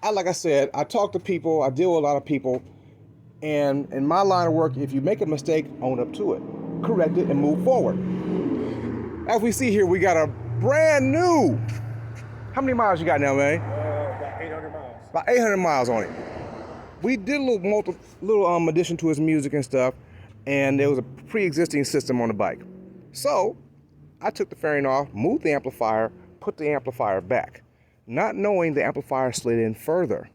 like I said, I talk to people, I deal with a lot of people, and in my line of work, if you make a mistake, own up to it, correct it, and move forward. As we see here, we got a brand new. How many miles you got now, man? About 800 miles. About 800 miles on it. We did a little addition to his music and stuff, and there was a pre-existing system on the bike. So I took the fairing off, moved the amplifier, put the amplifier back, not knowing the amplifier slid in further.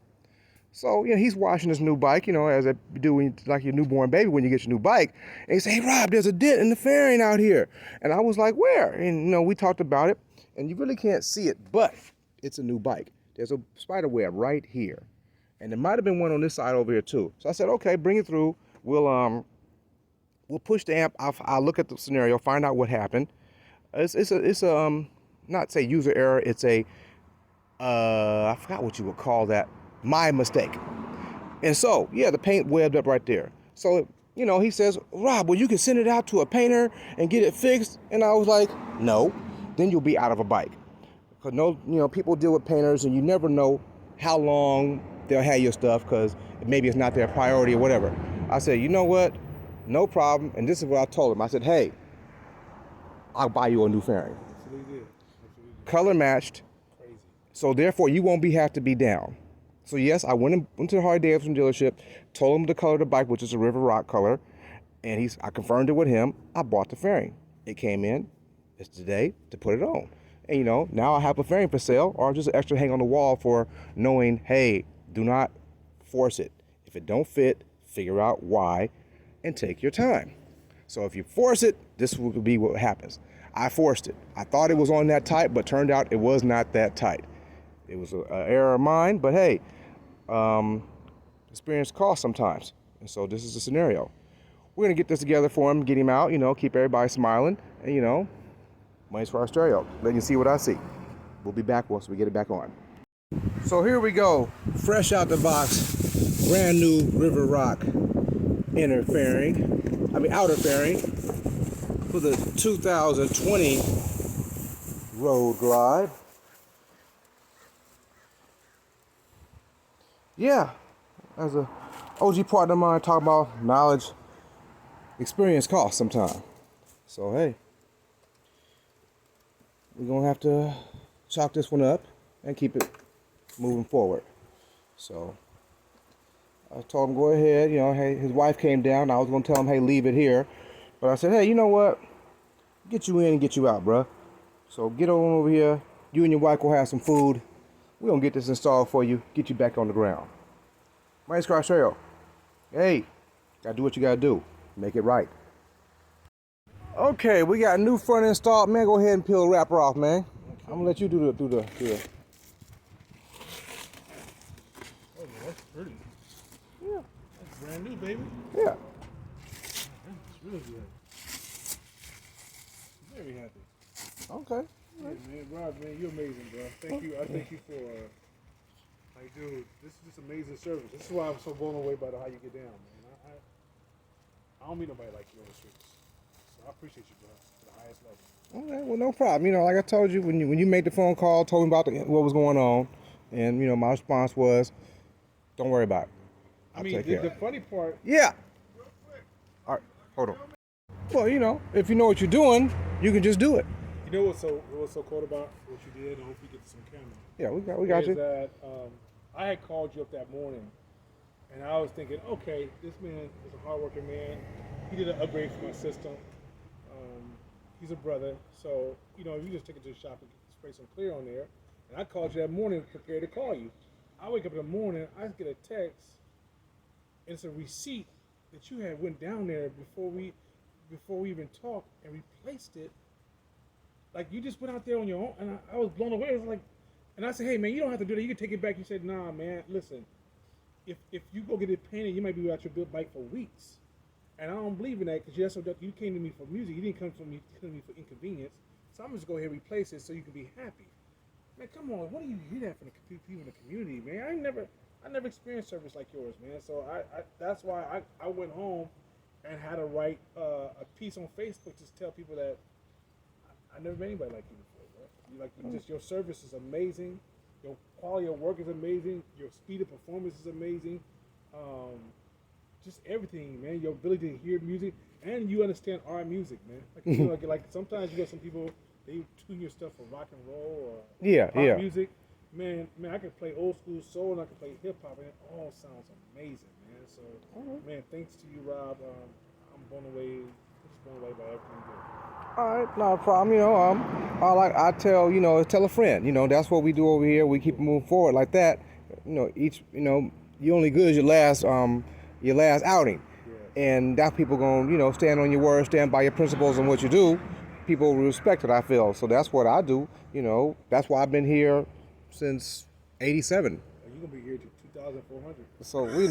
So, he's washing his new bike, as I do when like your newborn baby when you get your new bike. And he said, "Hey, Rob, there's a dent in the fairing out here." And I was like, "Where?" And, we talked about it, and you really can't see it, but it's a new bike. There's a spider web right here. And there might have been one on this side over here too. So I said, "Okay, bring it through. We'll push the amp. I'll look at the scenario, find out what happened." It's not say user error. It's I forgot what you would call that. My mistake. And so, the paint webbed up right there. So, he says, "Rob, well, you can send it out to a painter and get it fixed." And I was like, "No, then you'll be out of a bike." Because people deal with painters and you never know how long they'll have your stuff because maybe it's not their priority or whatever. I said, "You know what? No problem." And this is what I told him. I said, "Hey, I'll buy you a new fairing." That's what he did. Color matched. Crazy. So therefore, you won't have to be down. So yes, I went to the Harley Davidson dealership, told him the color of the bike, which is a River Rock color, and I confirmed it with him. I bought the fairing. It came in. It's today to put it on. And now I have a fairing for sale, or just an extra hang on the wall for knowing, hey, do not force it. If it don't fit, figure out why, and take your time. So if you force it, this will be what happens. I forced it. I thought it was on that tight, but turned out it was not that tight. It was an error of mine, but hey, experience costs sometimes. And so this is the scenario. We're going to get this together for him, get him out, keep everybody smiling, and, money's for our stereo. Let you see what I see. We'll be back once we get it back on. So here we go, fresh out the box, brand new River Rock outer fairing for the 2020 Road Glide. Yeah, as a OG partner of mine, talk about knowledge, experience costs sometimes. So hey, we're gonna have to chalk this one up and keep it moving forward. So I told him go ahead, hey, his wife came down. I was gonna tell him, hey, leave it here. But I said, hey, you know what? Get you in and get you out, bruh. So get on over here. You and your wife will have some food. We're gonna get this installed for you, get you back on the ground. My name's Carl Trail. Hey, gotta do what you gotta do. Make it right. Okay, we got a new front installed. Man, go ahead and peel the wrapper off, man. Okay. I'm gonna let you do the. Oh yeah, that's pretty. Yeah. That's brand new, baby. Yeah. That's really good. Very happy. Okay. Yeah, man, Rob, man, you're amazing, bro. Thank you. I thank you for, like, dude, this is just amazing service. This is why I'm so blown away by how you get down, man. I don't meet nobody like you on the streets. So I appreciate you, bro, to the highest level. Okay, well, no problem. Like I told you, when you made the phone call, told me about what was going on, and my response was, don't worry about it. I'll take care. The funny part. Yeah. All right, hold on. Well, if you know what you're doing, you can just do it. You know what's so cool about what you did? I hope you get this on camera. Yeah, we got you. That I had called you up that morning, and I was thinking, okay, this man is a hardworking man. He did an upgrade for my system. He's a brother, so you just take it to the shop and spray some clear on there. And I called you that morning, prepared to call you. I wake up in the morning, I get a text. And it's a receipt that you had went down there before we even talked and replaced it. Like, you just went out there on your own, and I was blown away. It was like, and I said, hey man, you don't have to do that. You can take it back. You said, nah, man, listen. If you go get it painted, you might be without your built bike for weeks. And I don't believe in that because you came to me for music. You didn't come to me for inconvenience. So I'm just going to go ahead and replace it so you can be happy. Man, come on. What do you hear that from the people in the community, man? I never experienced service like yours, man. So that's why I went home and had to write a piece on Facebook to tell people that I never met anybody like you before, bro. Your service is amazing. Your quality of work is amazing. Your speed of performance is amazing. Just everything, man. Your ability to hear music and you understand our music, man. Like you know, like sometimes you got some people they tune your stuff for rock and roll or Yeah, pop yeah. music. Man, I can play old school soul and I can play hip hop, and it all sounds amazing, man. So, man, thanks to you, Rob. I'm blown away. Just blown away by everything you do. All right, not a problem. I tell a friend. That's what we do over here. We keep moving forward like that. You're only good as your last outing, Yeah. and that's people going, stand on your word, stand by your principles and what you do. People respect it. I feel so. That's what I do. That's why I've been here since '87. You're gonna be here to 2,400. So we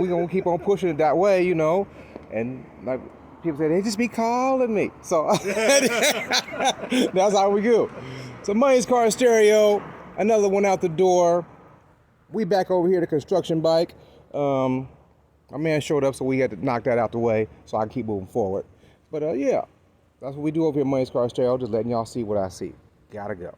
gonna keep on pushing it that way, and like people say, they just be calling me. So that's how we go. So Money's Car and Stereo, another one out the door. We back over here to Construction Bike. My man showed up, so we had to knock that out the way so I can keep moving forward. But yeah, that's what we do over here at Money's Car and Stereo, just letting y'all see what I see. Gotta go.